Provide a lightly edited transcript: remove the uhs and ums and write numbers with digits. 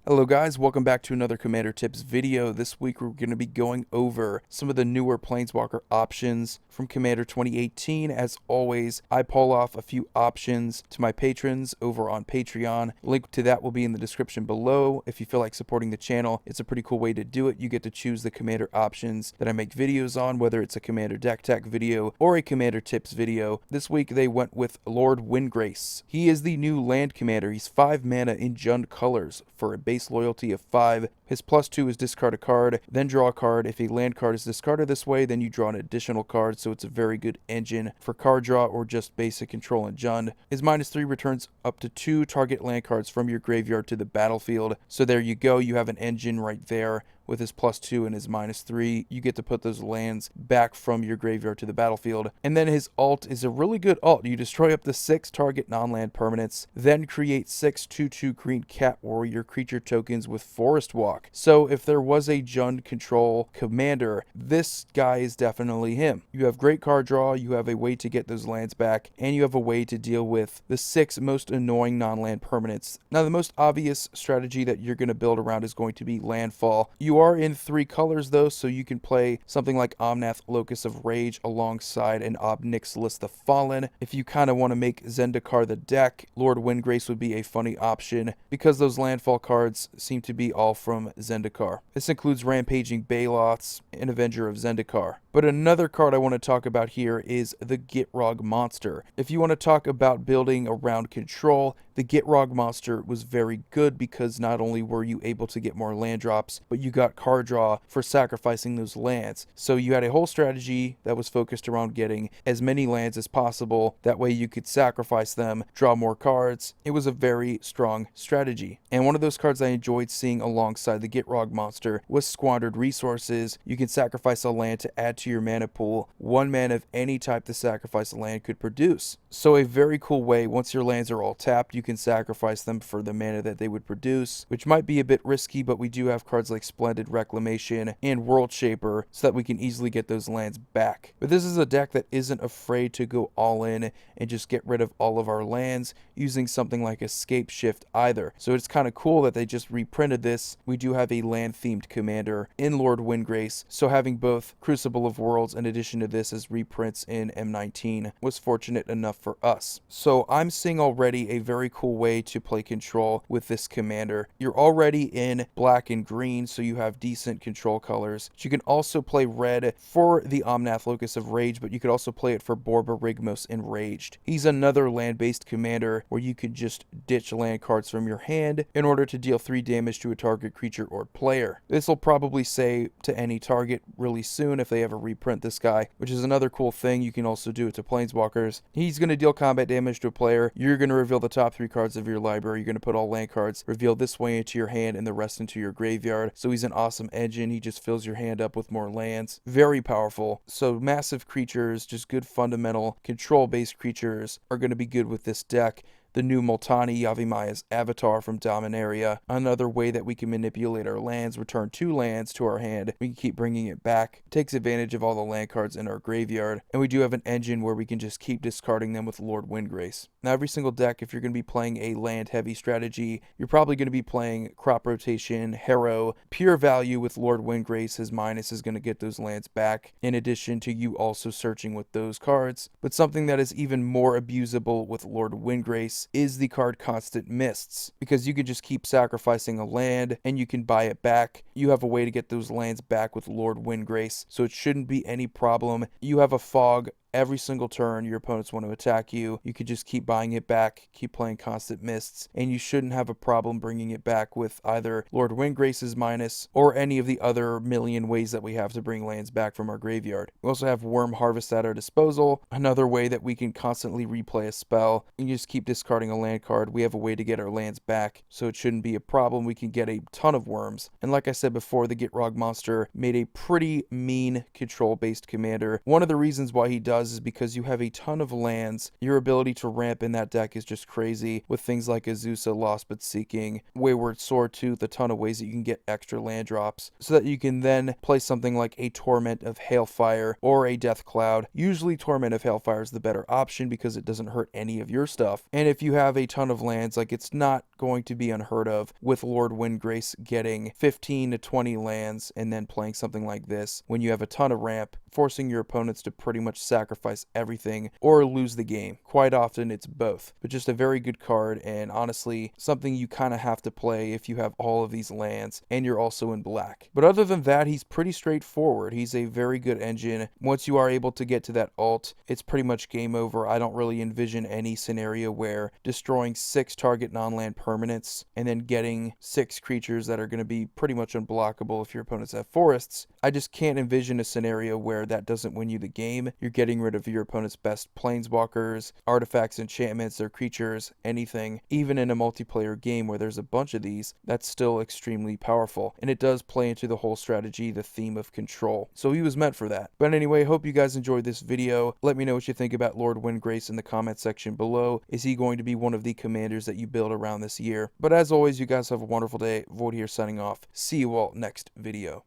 Hello guys, welcome back to another Commander Tips video. This week we're going to be going over some of the newer Planeswalker options from Commander 2018. As always, I pull off a few options to my patrons over on Patreon. Link to that will be in the description below. If you feel like supporting the channel, it's a pretty cool way to do it. You get to choose the Commander options that I make videos on, whether it's a Commander deck tech video or a Commander Tips video. This week they went with Lord Windgrace. He is the new land commander. He's 5 mana in Jund colors for a base loyalty of 5. His +2 is discard a card, then draw a card. If a land card is discarded this way, then you draw an additional card, so it's a very good engine for card draw or just basic control in Jund. His -3 returns up to 2 target land cards from your graveyard to the battlefield. So there you go, you have an engine right there. With his +2 and his -3, you get to put those lands back from your graveyard to the battlefield. And then his ult is a really good ult. You destroy up to 6 target non-land permanents, then create 6 2/2 green cat warrior creature tokens with Forest Walk. So if there was a Jund control commander, this guy is definitely him. You have great card draw, you have a way to get those lands back, and you have a way to deal with the 6 most annoying non-land permanents. Now the most obvious strategy that you're going to build around is going to be landfall. You are in 3 colors though, so you can play something like Omnath Locus of Rage alongside an Ob Nixilis the Fallen. If you kind of want to make Zendikar the deck, Lord Windgrace would be a funny option because those landfall cards seem to be all from Zendikar. This includes Rampaging Baloths and Avenger of Zendikar. But another card I want to talk about here is the Gitrog Monster. If you want to talk about building around control, the Gitrog Monster was very good because not only were you able to get more land drops, but you got card draw for sacrificing those lands. So you had a whole strategy that was focused around getting as many lands as possible. That way you could sacrifice them, draw more cards. It was a very strong strategy. And one of those cards I enjoyed seeing alongside the Gitrog Monster was Squandered Resources. You can sacrifice a land to add to your mana pool. 1 mana of any type to sacrifice a land could produce. So a very cool way, once your lands are all tapped, you can sacrifice them for the mana that they would produce, which might be a bit risky, but we do have cards like Splendid Reclamation and World Shaper so that we can easily get those lands back. But this is a deck that isn't afraid to go all in and just get rid of all of our lands using something like Escape Shift either. So it's kind of cool that they just reprinted this. We do have a land themed commander in Lord Windgrace, so having both Crucible of Worlds in addition to this as reprints in M19 was fortunate enough for us. So I'm seeing already a very cool way to play control with this commander. You're already in black and green, so you have decent control colors. You can also play red for the Omnath Locus of Rage, but you could also play it for Borborygmos Enraged. He's another land-based commander where you could just ditch land cards from your hand in order to deal 3 damage to a target creature or player. This will probably say to any target really soon if they ever reprint this guy, which is another cool thing. You can also do it to Planeswalkers. He's going to deal combat damage to a player. You're going to reveal the top 3 cards of your library. You're going to put all land cards revealed this way into your hand and the rest into your graveyard. So he's an awesome engine. He just fills your hand up with more lands. Very powerful. So massive creatures, just good fundamental control-based creatures are going to be good with this deck. The new Multani Yavimaya's Avatar from Dominaria. Another way that we can manipulate our lands, return 2 lands to our hand. We can keep bringing it back. It takes advantage of all the land cards in our graveyard. And we do have an engine where we can just keep discarding them with Lord Windgrace. Now every single deck, if you're going to be playing a land heavy strategy, you're probably going to be playing Crop Rotation, Harrow, Pure Value with Lord Windgrace. His minus is going to get those lands back, in addition to you also searching with those cards. But something that is even more abusable with Lord Windgrace is the card Constant Mists, because you can just keep sacrificing a land and you can buy it back. You have a way to get those lands back with Lord Windgrace, so it shouldn't be any problem. You have a fog every single turn your opponents want to attack you. You could just keep buying it back, keep playing Constant Mists, and you shouldn't have a problem bringing it back with either Lord Windgrace's minus or any of the other million ways that we have to bring lands back from our graveyard. We also have Worm Harvest at our disposal, another way that we can constantly replay a spell and just keep discarding a land card. We have a way to get our lands back, so it shouldn't be a problem. We can get a ton of worms. And like I said before, the Gitrog Monster made a pretty mean control-based commander. One of the reasons why he does draws is because you have a ton of lands. Your ability to ramp in that deck is just crazy with things like Azusa, Lost But Seeking, Wayward Swordtooth, a ton of ways that you can get extra land drops so that you can then play something like a Torment of Hailfire or a Death Cloud. Usually Torment of Hailfire is the better option because it doesn't hurt any of your stuff. And if you have a ton of lands, like, it's not going to be unheard of with Lord Windgrace getting 15 to 20 lands and then playing something like this when you have a ton of ramp, forcing your opponents to pretty much sacrifice everything or lose the game. Quite often it's both, but just a very good card, and honestly something you kind of have to play if you have all of these lands and you're also in black. But other than that, he's pretty straightforward. He's a very good engine. Once you are able to get to that ult, it's pretty much game over. I don't really envision any scenario where destroying 6 target non-land permanents and then getting 6 creatures that are going to be pretty much unblockable if your opponents have forests. I just can't envision a scenario where that doesn't win you the game. You're getting rid of your opponent's best planeswalkers, artifacts, enchantments, their creatures, anything. Even in a multiplayer game where there's a bunch of these, that's still extremely powerful. And it does play into the whole strategy, the theme of control. So he was meant for that. But anyway, hope you guys enjoyed this video. Let me know what you think about Lord Windgrace in the comment section below. Is he going to be one of the commanders that you build around this year? But as always, you guys have a wonderful day. Void here signing off. See you all next video.